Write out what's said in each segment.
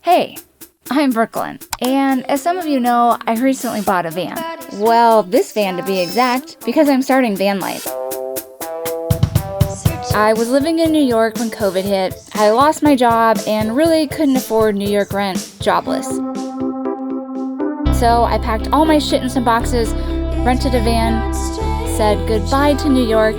Hey, I'm Brooklyn, and as some of you know, I recently bought a van. Well, this van to be exact, because I'm starting van life. I was living in New York when COVID hit. I lost my job and really couldn't afford New York rent, jobless. So I packed all my shit in some boxes, rented a van, said goodbye to New York,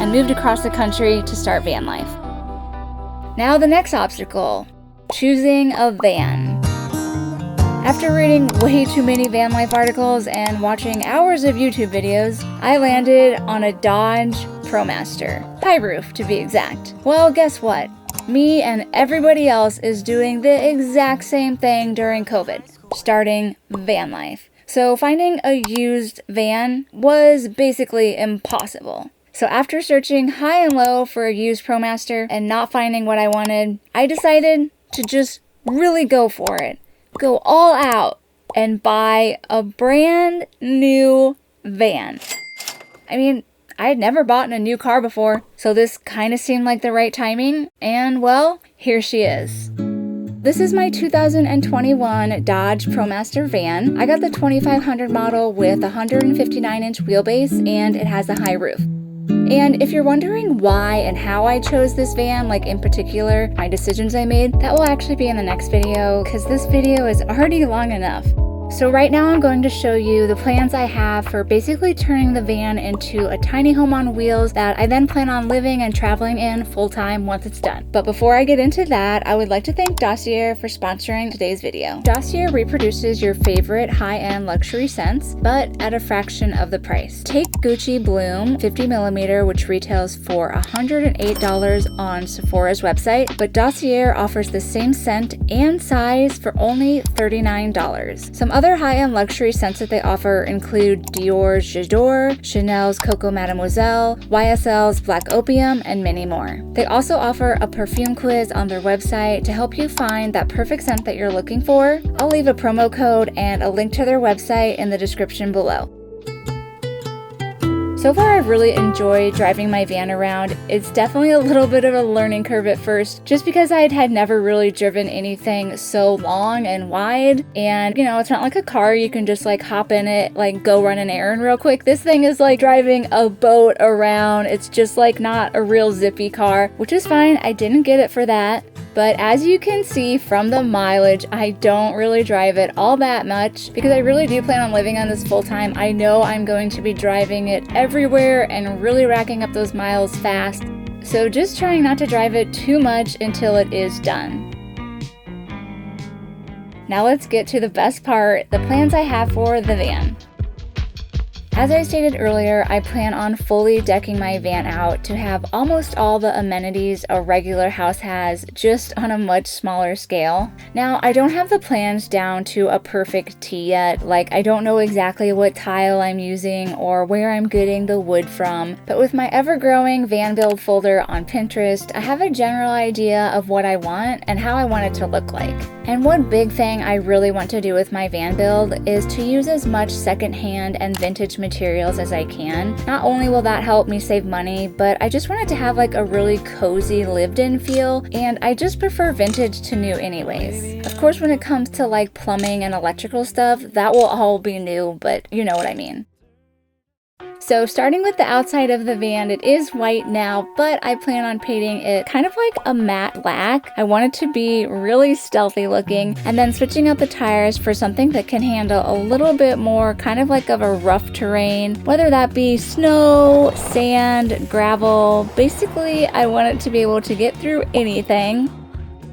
and moved across the country to start van life. Now the next obstacle, choosing a van. After reading way too many van life articles and watching hours of YouTube videos, I landed on a Dodge Promaster, high roof to be exact. Well, guess what? Me and everybody else is doing the exact same thing during COVID, starting van life. So finding a used van was basically impossible. So after searching high and low for a used Promaster and not finding what I wanted, I decided to just really go for it. Go all out and buy a brand new van. I mean, I had never bought a new car before, so this kind of seemed like the right timing, and well, here she is. This is my 2021 Dodge Promaster van. I got the 2500 model with a 159-inch wheelbase, and it has a high roof. And if you're wondering why and how I chose this van, like in particular, my decisions I made, that will actually be in the next video, because this video is already long enough. So right now I'm going to show you the plans I have for basically turning the van into a tiny home on wheels that I then plan on living and traveling in full-time once it's done. But before I get into that, I would like to thank Dossier for sponsoring today's video. Dossier reproduces your favorite high-end luxury scents, but at a fraction of the price. Take Gucci Bloom 50mm, which retails for $108 on Sephora's website, but Dossier offers the same scent and size for only $39. Some other high-end luxury scents that they offer include Dior's J'adore, Chanel's Coco Mademoiselle, YSL's Black Opium, and many more. They also offer a perfume quiz on their website to help you find that perfect scent that you're looking for. I'll leave a promo code and a link to their website in the description below. So far, I've really enjoyed driving my van around. It's definitely a little bit of a learning curve at first, just because I had never really driven anything so long and wide. And, you know, it's not like a car, you can just like hop in it, like go run an errand real quick. This thing is like driving a boat around. It's just like not a real zippy car, which is fine. I didn't get it for that. But as you can see from the mileage, I don't really drive it all that much because I really do plan on living on this full time. I know I'm going to be driving it everywhere and really racking up those miles fast. So just trying not to drive it too much until it is done. Now let's get to the best part, the plans I have for the van. As I stated earlier, I plan on fully decking my van out to have almost all the amenities a regular house has, just on a much smaller scale. Now, I don't have the plans down to a perfect T yet, like I don't know exactly what tile I'm using or where I'm getting the wood from, but with my ever-growing van build folder on Pinterest, I have a general idea of what I want and how I want it to look like. And one big thing I really want to do with my van build is to use as much secondhand and vintage materials as I can. Not only will that help me save money, but I just want it to have like a really cozy lived-in feel, and I just prefer vintage to new anyways. Of course, when it comes to like plumbing and electrical stuff, that will all be new, but you know what I mean. So starting with the outside of the van, it is white now, but I plan on painting it kind of like a matte black. I want it to be really stealthy looking, and then switching out the tires for something that can handle a little bit more kind of like of a rough terrain, whether that be snow, sand, gravel. Basically, I want it to be able to get through anything.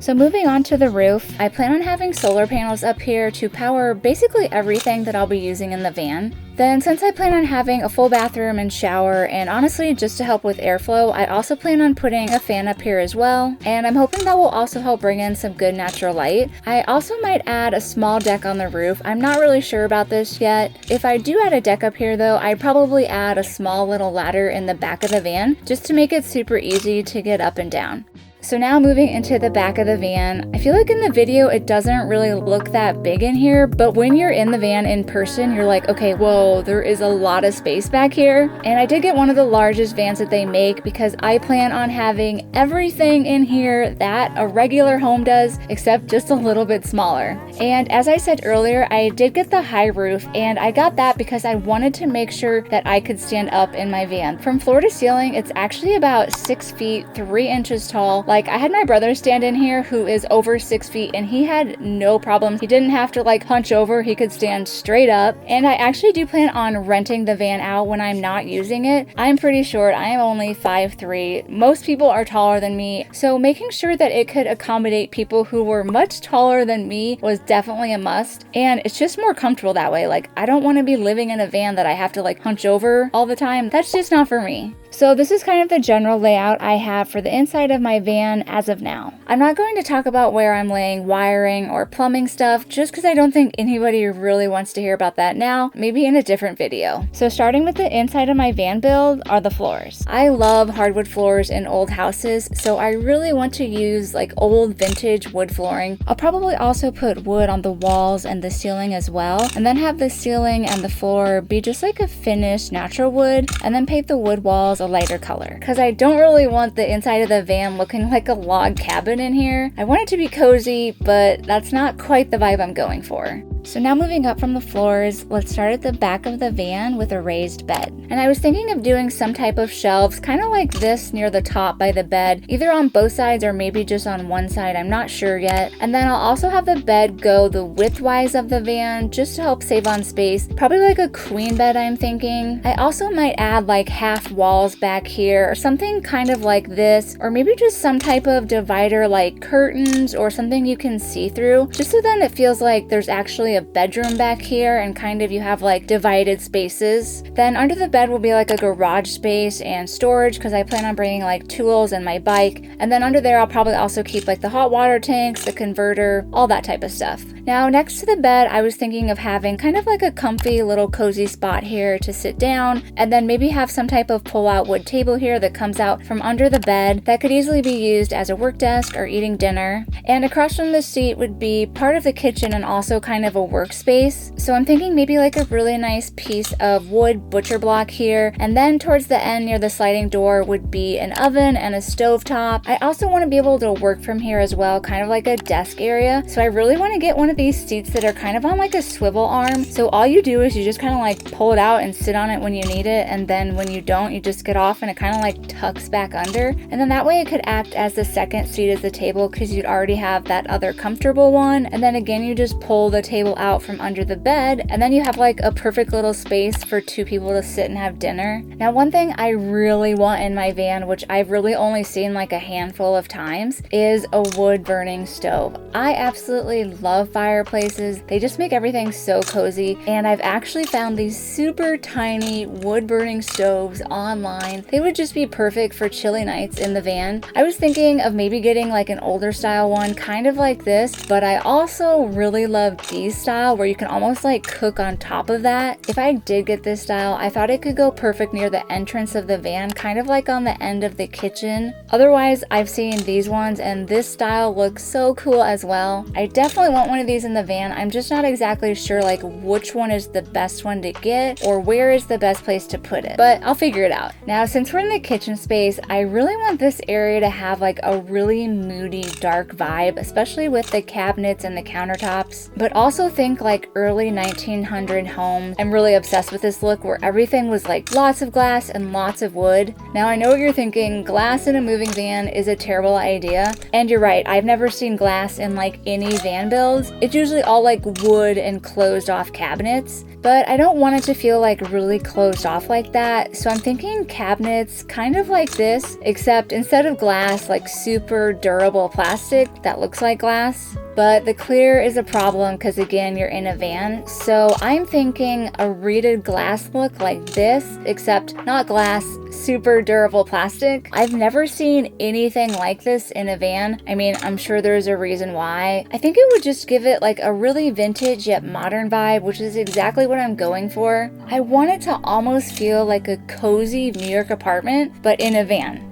So moving on to the roof, I plan on having solar panels up here to power basically everything that I'll be using in the van. Then since I plan on having a full bathroom and shower, and honestly just to help with airflow, I also plan on putting a fan up here as well, and I'm hoping that will also help bring in some good natural light. I also might add a small deck on the roof. I'm not really sure about this yet. If I do add a deck up here though, I'd probably add a small little ladder in the back of the van just to make it super easy to get up and down. So now moving into the back of the van, I feel like in the video it doesn't really look that big in here, but when you're in the van in person, you're like, okay, whoa, there is a lot of space back here. And I did get one of the largest vans that they make because I plan on having everything in here that a regular home does, except just a little bit smaller. And as I said earlier, I did get the high roof, and I got that because I wanted to make sure that I could stand up in my van. From floor to ceiling, it's actually about 6 feet 3 inches tall. Like, I had my brother stand in here who is over 6 feet, and he had no problem. He didn't have to like hunch over, he could stand straight up. And I actually do plan on renting the van out when I'm not using it. I'm pretty short, I am only 5'3". Most people are taller than me, so making sure that it could accommodate people who were much taller than me was definitely a must. And it's just more comfortable that way. Like, I don't want to be living in a van that I have to like hunch over all the time. That's just not for me. So this is kind of the general layout I have for the inside of my van as of now. I'm not going to talk about where I'm laying wiring or plumbing stuff just because I don't think anybody really wants to hear about that now, maybe in a different video. So starting with the inside of my van build are the floors. I love hardwood floors in old houses, so I really want to use like old vintage wood flooring. I'll probably also put wood on the walls and the ceiling as well, and then have the ceiling and the floor be just like a finished natural wood, and then paint the wood walls a lighter color because I don't really want the inside of the van looking like a log cabin in here. I want it to be cozy, but that's not quite the vibe I'm going for. So now moving up from the floors, let's start at the back of the van with a raised bed. And I was thinking of doing some type of shelves, kind of like this near the top by the bed, either on both sides or maybe just on one side, I'm not sure yet. And then I'll also have the bed go the widthwise of the van just to help save on space, probably like a queen bed I'm thinking. I also might add like half walls back here or something kind of like this, or maybe just some type of divider like curtains or something you can see through, just so then it feels like there's actually a bedroom back here and kind of you have like divided spaces. Then under the bed will be like a garage space and storage because I plan on bringing like tools and my bike. And then under there I'll probably also keep like the hot water tanks, the converter, all that type of stuff. Now next to the bed I was thinking of having kind of like a comfy little cozy spot here to sit down, and then maybe have some type of pull-out wood table here that comes out from under the bed that could easily be used as a work desk or eating dinner. And across from the seat would be part of the kitchen and also kind of a workspace. So I'm thinking maybe like a really nice piece of wood butcher block here, and then towards the end near the sliding door would be an oven and a stove top. I also want to be able to work from here as well, kind of like a desk area. So I really want to get one of these seats that are kind of on like a swivel arm. So all you do is you just kind of like pull it out and sit on it when you need it, and then when you don't, you just get off and it kind of like tucks back under. And then that way it could act as the second seat at the table because you'd already have that other comfortable one. And then again, you just pull the table out from under the bed, and then you have like a perfect little space for 2 people to sit and have dinner. Now one thing I really want in my van, which I've really only seen like a handful of times, is a wood burning stove. I absolutely love fireplaces. They just make everything so cozy, and I've actually found these super tiny wood burning stoves online. They would just be perfect for chilly nights in the van. I was thinking of maybe getting like an older style one, kind of like this, but I also really love these style where you can almost like cook on top of that. If I did get this style, I thought it could go perfect near the entrance of the van, kind of like on the end of the kitchen. Otherwise, I've seen these ones and this style looks so cool as well. I definitely want one of these in the van. I'm just not exactly sure like which one is the best one to get or where is the best place to put it, but I'll figure it out. Now, since we're in the kitchen space, I really want this area to have like a really moody, dark vibe, especially with the cabinets and the countertops, but also think like early 1900 homes. I'm really obsessed with this look where everything was like lots of glass and lots of wood. Now I know what you're thinking, glass in a moving van is a terrible idea, and you're right, I've never seen glass in like any van builds. It's usually all like wood and closed off cabinets, but I don't want it to feel like really closed off like that, so I'm thinking cabinets kind of like this, except instead of glass, like super durable plastic that looks like glass. But the clear is a problem because again, you're in a van. So I'm thinking a reeded glass look like this, except not glass, super durable plastic. I've never seen anything like this in a van. I mean, I'm sure there's a reason why. I think it would just give it like a really vintage yet modern vibe, which is exactly what I'm going for. I want it to almost feel like a cozy New York apartment, but in a van.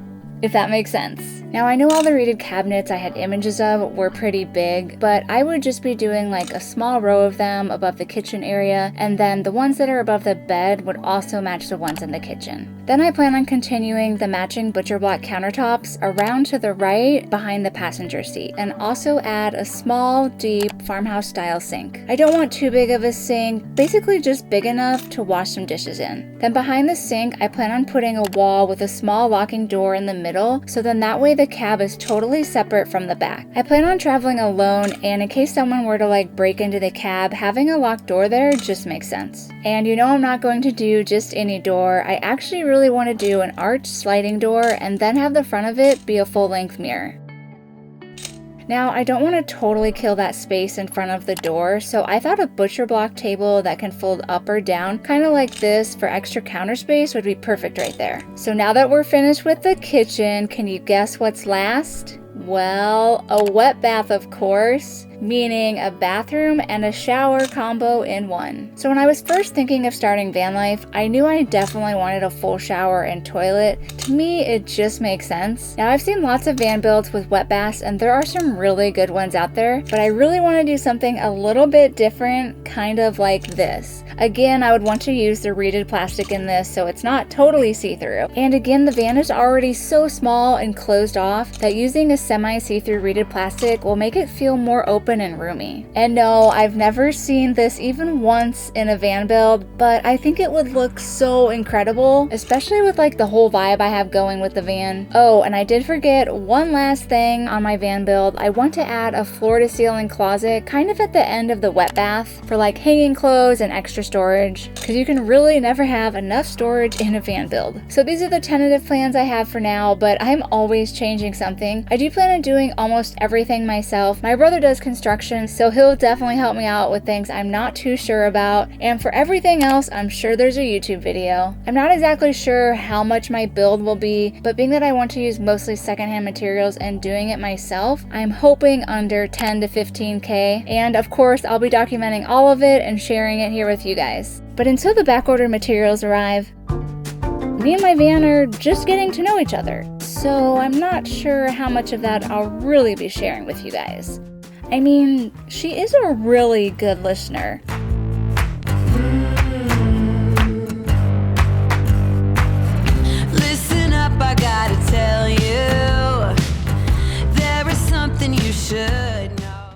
if that makes sense. Now I know all the rated cabinets I had images of were pretty big, but I would just be doing like a small row of them above the kitchen area, and then the ones that are above the bed would also match the ones in the kitchen. Then I plan on continuing the matching butcher block countertops around to the right behind the passenger seat, and also add a small, deep farmhouse style sink. I don't want too big of a sink, basically just big enough to wash some dishes in. Then behind the sink, I plan on putting a wall with a small locking door in the middle, so then that way the cab is totally separate from the back. I plan on traveling alone, and in case someone were to like break into the cab, having a locked door there just makes sense. And you know I'm not going to do just any door. I actually really want to do an arched sliding door and then have the front of it be a full-length mirror. Now, I don't want to totally kill that space in front of the door, so I thought a butcher block table that can fold up or down, kind of like this, for extra counter space would be perfect right there. So now that we're finished with the kitchen, can you guess what's last? Well, a wet bath, of course, meaning a bathroom and a shower combo in one. So when I was first thinking of starting van life, I knew I definitely wanted a full shower and toilet. To me, it just makes sense. Now, I've seen lots of van builds with wet baths, and there are some really good ones out there, but I really want to do something a little bit different, kind of like this. Again, I would want to use the reeded plastic in this so it's not totally see-through. And again, the van is already so small and closed off that using a semi-see-through reeded plastic will make it feel more open and roomy. And no, I've never seen this even once in a van build, but I think it would look so incredible, especially with like the whole vibe I have going with the van. Oh, and I did forget one last thing on my van build. I want to add a floor-to-ceiling closet kind of at the end of the wet bath for like hanging clothes and extra storage, because you can really never have enough storage in a van build. So these are the tentative plans I have for now, but I'm always changing something. I do plan on doing almost everything myself. My brother does construction, so he'll definitely help me out with things I'm not too sure about, and for everything else, I'm sure there's a YouTube video. I'm not exactly sure how much my build will be, but being that I want to use mostly secondhand materials and doing it myself, I'm hoping under 10 to 15K, and of course I'll be documenting all of it and sharing it here with you guys. But until the backordered materials arrive, me and my van are just getting to know each other, so I'm not sure how much of that I'll really be sharing with you guys. I mean, she is a really good listener.